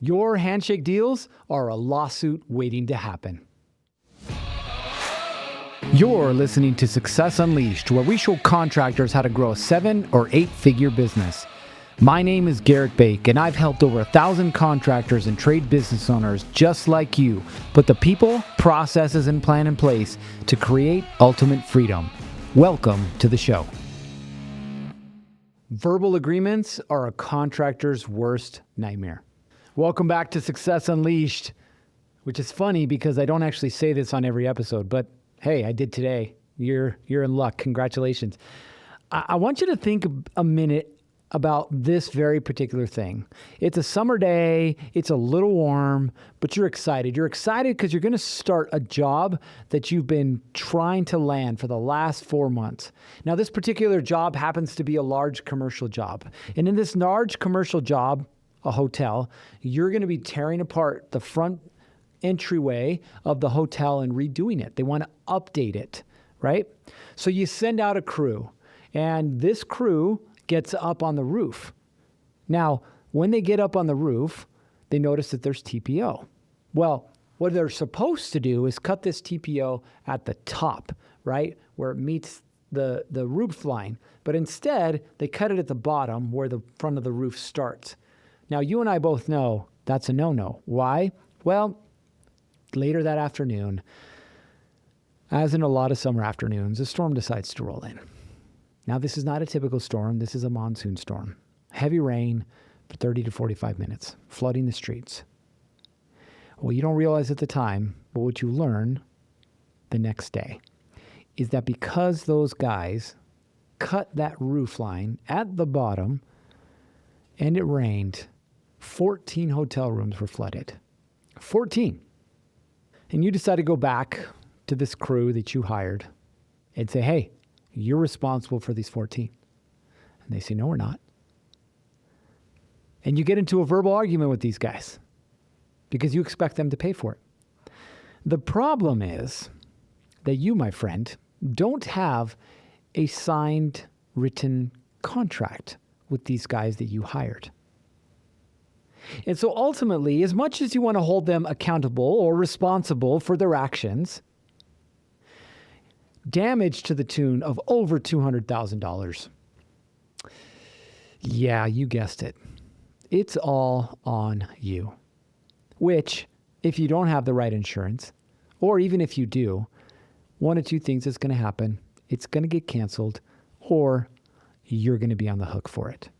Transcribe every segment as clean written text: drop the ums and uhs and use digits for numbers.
Your handshake deals are a lawsuit waiting to happen. You're listening to Success Unleashed, where we show contractors how to grow a 7 or 8 figure business. My name is Garrett Bake, and I've helped over 1,000 contractors and trade business owners just like you put the people, processes, and plan in place to create ultimate freedom. Welcome to the show. Verbal agreements are a contractor's worst nightmare. Welcome back to Success Unleashed, which is funny because I don't actually say this on every episode, but hey, I did today. You're in luck. Congratulations. I want you to think a minute about this very particular thing. It's a summer day. It's a little warm, but you're excited. You're excited because you're going to start a job that you've been trying to land for the last 4 months. Now, this particular job happens to be a large commercial job. And in this large commercial job, a hotel, you're going to be tearing apart the front entryway of the hotel and redoing it. They want to update it, right? So you send out a crew, and this crew gets up on the roof. Now, when they get up on the roof, they notice that there's TPO. Well, what they're supposed to do is cut this TPO at the top, right, where it meets the roof line. But instead, they cut it at the bottom where the front of the roof starts. Now, you and I both know that's a no-no. Why? Well, later that afternoon, as in a lot of summer afternoons, a storm decides to roll in. Now, this is not a typical storm. This is a monsoon storm. Heavy rain for 30 to 45 minutes, flooding the streets. Well, you don't realize at the time, but what you learn the next day is that because those guys cut that roof line at the bottom and it rained, 14 hotel rooms were flooded. 14. And you decide to go back to this crew that you hired and say, hey, you're responsible for these 14. And they say, no, we're not. And you get into a verbal argument with these guys because you expect them to pay for it. The problem is that you, my friend, don't have a signed written contract with these guys that you hired. And so ultimately, as much as you want to hold them accountable or responsible for their actions, damage to the tune of over $200,000. Yeah, you guessed it. It's all on you. Which, if you don't have the right insurance, or even if you do, one of two things is going to happen. It's going to get canceled, or you're going to be on the hook for it.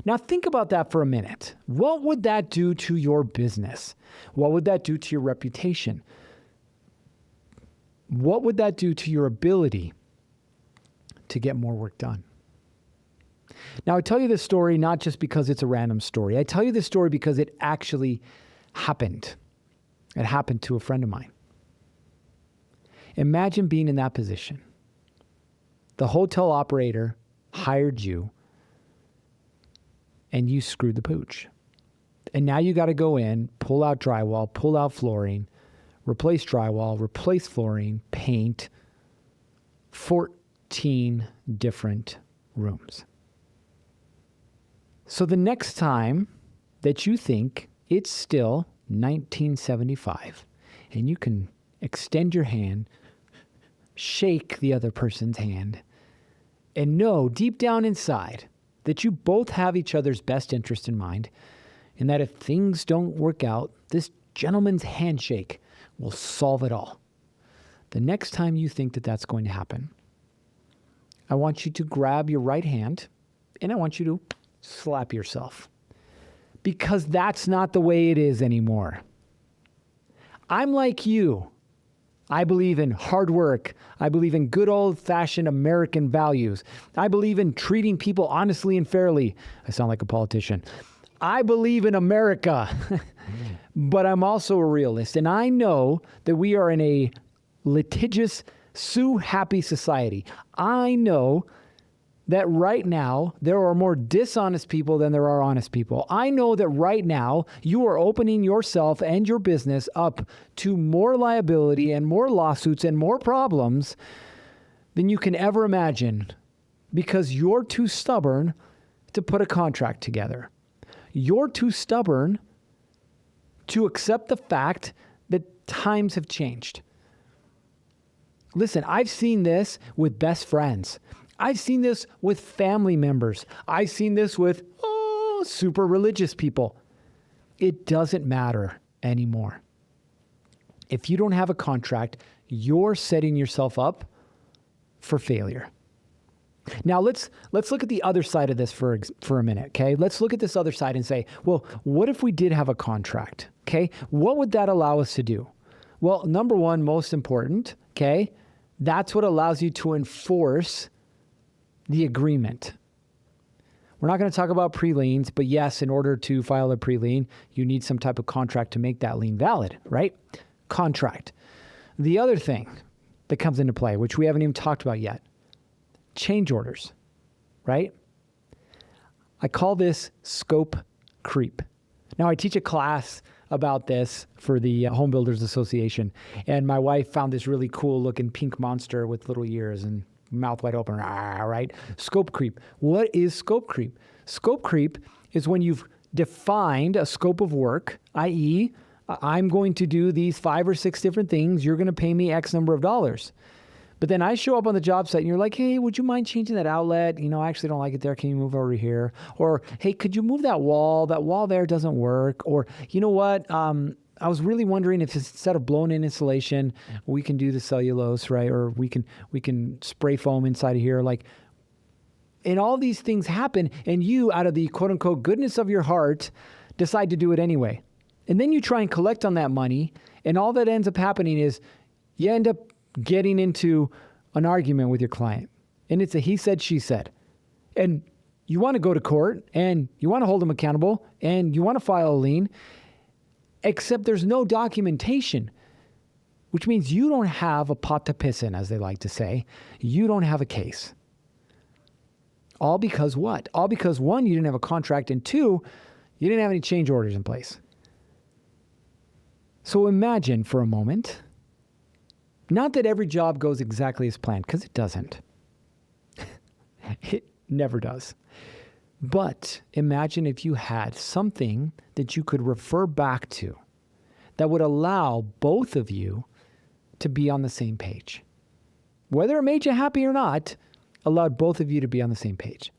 Now think about that for a minute. What would that do to your business? What would that do to your reputation? What would that do to your ability to get more work done? Now, I tell you this story not just because it's a random story. I tell you this story because it actually happened. It happened to a friend of mine. Imagine being in that position. The hotel operator hired you and you screwed the pooch. And now you got to go in, pull out drywall, pull out flooring, replace drywall, replace flooring, paint, 14 different rooms. So the next time that you think it's still 1975 and you can extend your hand, shake the other person's hand, and know deep down inside that you both have each other's best interest in mind, and that if things don't work out, this gentleman's handshake will solve it all. The next time you think that that's going to happen, I want you to grab your right hand and I want you to slap yourself, because that's not the way it is anymore. I'm like you. I believe in hard work. I believe in good old-fashioned American values. I believe in treating people honestly and fairly. I sound like a politician. I believe in America, but I'm also a realist. And I know that we are in a litigious, sue-happy society. I know that right now there are more dishonest people than there are honest people. I know that right now you are opening yourself and your business up to more liability and more lawsuits and more problems than you can ever imagine because you're too stubborn to put a contract together. you're too stubborn to accept the fact that times have changed. Listen, I've seen this with best friends. I've seen this with family members. I've seen this with super religious people. It doesn't matter anymore. If you don't have a contract, you're setting yourself up for failure. Now let's look at the other side of this for a minute, okay? Let's look at this other side and say, well, what if we did have a contract, okay? What would that allow us to do? Well, number one, most important, okay? That's what allows you to enforce the agreement. We're not going to talk about pre-liens, but yes, in order to file a pre-lien, you need some type of contract to make that lien valid, right? Contract. The other thing that comes into play, which we haven't even talked about yet, change orders, right? I call this scope creep. Now, I teach a class about this for the Home Builders Association, and my wife found this really cool looking pink monster with little ears and mouth wide open, right? Scope creep. What is scope creep? Scope creep is when you've defined a scope of work, i.e., I'm going to do these 5 or 6 different things. You're going to pay me X number of dollars. But then I show up on the job site and you're like, hey, would you mind changing that outlet? You know, I actually don't like it there. Can you move over here? Or, hey, could you move that wall? That wall there doesn't work. Or, you know what? I was really wondering if instead of blown-in insulation, we can do the cellulose, right? Or we can spray foam inside of here. Like, and all these things happen, and you, out of the quote-unquote goodness of your heart, decide to do it anyway. And then you try and collect on that money, and all that ends up happening is you end up getting into an argument with your client. And it's a he said, she said. And you want to go to court, and you want to hold them accountable, and you want to file a lien, except there's no documentation, which means you don't have a pot to piss in, as they like to say. You don't have a case. All because what? All because 1, you didn't have a contract, and 2, you didn't have any change orders in place. So imagine for a moment, not that every job goes exactly as planned, because it doesn't. It never does. But imagine if you had something that you could refer back to that would allow both of you to be on the same page. Whether it made you happy or not, allowed both of you to be on the same page.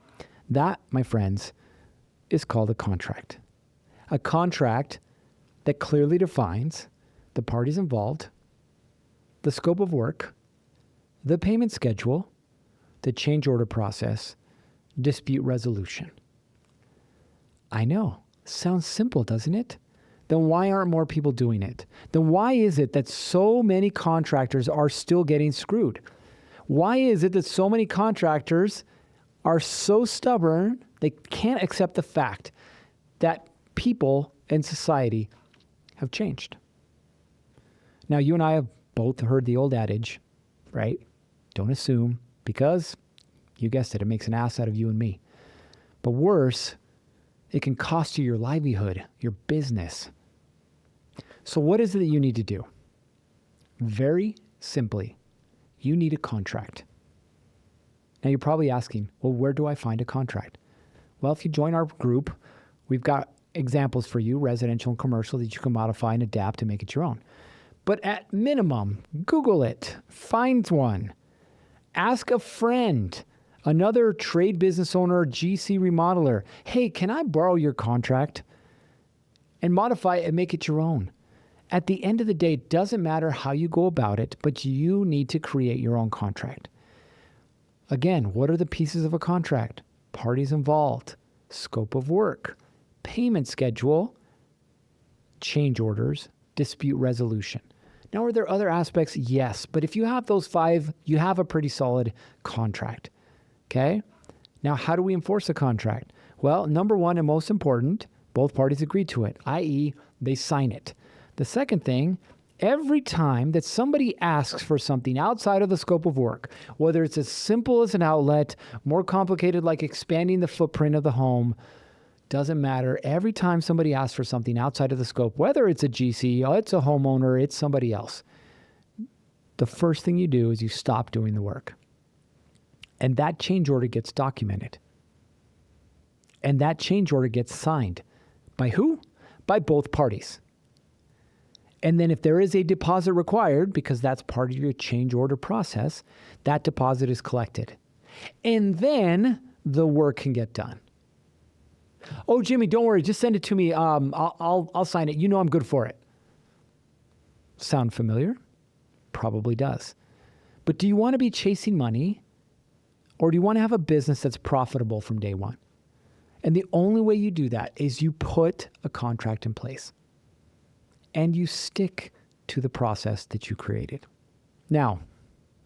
That, my friends, is called a contract. A contract that clearly defines the parties involved, the scope of work, the payment schedule, the change order process, dispute resolution. I know, sounds simple, doesn't it? Then why aren't more people doing it? Then why is it that so many contractors are still getting screwed? Why is it that so many contractors are so stubborn they can't accept the fact that people in society have changed? Now, you and I have both heard the old adage, right? Don't assume, because you guessed it, it makes an ass out of you and me. But worse, it can cost you your livelihood, your business. So what is it that you need to do? Very simply, you need a contract. Now you're probably asking, well, where do I find a contract? Well, if you join our group, we've got examples for you, residential and commercial, that you can modify and adapt to make it your own. But at minimum, Google it, find one, ask a friend, another trade business owner, GC remodeler, hey, can I borrow your contract? And modify it and make it your own. At the end of the day, it doesn't matter how you go about it, but you need to create your own contract. Again, what are the pieces of a contract? Parties involved, scope of work, payment schedule, change orders, dispute resolution. Now, are there other aspects? Yes, but if you have those 5, you have a pretty solid contract, okay? Now, how do we enforce a contract? Well, number 1 and most important, both parties agree to it, i.e., they sign it. The second thing, every time that somebody asks for something outside of the scope of work, whether it's as simple as an outlet, more complicated like expanding the footprint of the home, doesn't matter. Every time somebody asks for something outside of the scope, whether it's a GC, or it's a homeowner, it's somebody else, the first thing you do is you stop doing the work. And that change order gets documented. And that change order gets signed. By who? By both parties. And then if there is a deposit required, because that's part of your change order process, that deposit is collected. And then the work can get done. Oh, Jimmy, don't worry. Just send it to me. I'll sign it. You know I'm good for it. Sound familiar? Probably does. But do you want to be chasing money, or do you want to have a business that's profitable from day one? And the only way you do that is you put a contract in place and you stick to the process that you created. Now,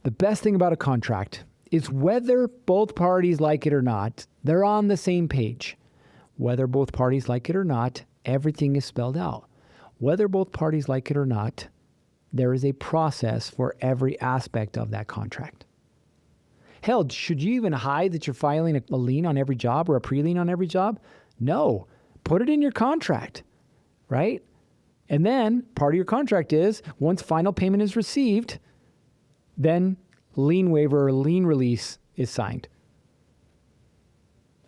the best thing about a contract is whether both parties like it or not, they're on the same page. Whether both parties like it or not, everything is spelled out. Whether both parties like it or not, there is a process for every aspect of that contract. Hell, should you even hide that you're filing a lien on every job or a pre-lien on every job? No. Put it in your contract, right? And then part of your contract is once final payment is received, then lien waiver or lien release is signed.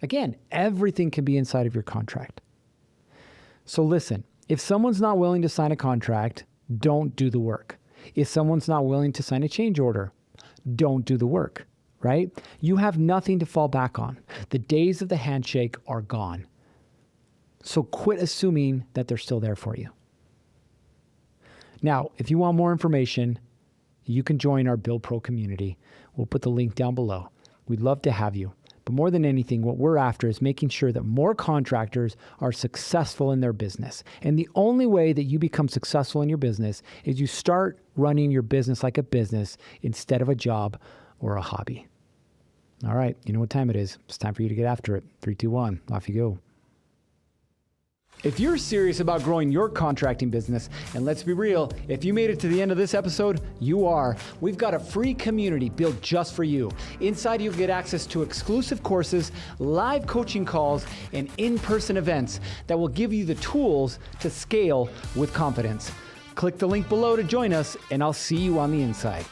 Again, everything can be inside of your contract. So listen, if someone's not willing to sign a contract, don't do the work. If someone's not willing to sign a change order, don't do the work, right? You have nothing to fall back on. The days of the handshake are gone. So quit assuming that they're still there for you. Now, if you want more information, you can join our Build Pro community. We'll put the link down below. We'd love to have you. But more than anything, what we're after is making sure that more contractors are successful in their business. And the only way that you become successful in your business is you start running your business like a business instead of a job or a hobby. All right, you know what time it is. It's time for you to get after it. 3, 2, 1, off you go. If you're serious about growing your contracting business, and let's be real, if you made it to the end of this episode, you are. We've got a free community built just for you. Inside, you'll get access to exclusive courses, live coaching calls, and in-person events that will give you the tools to scale with confidence. Click the link below to join us, and I'll see you on the inside.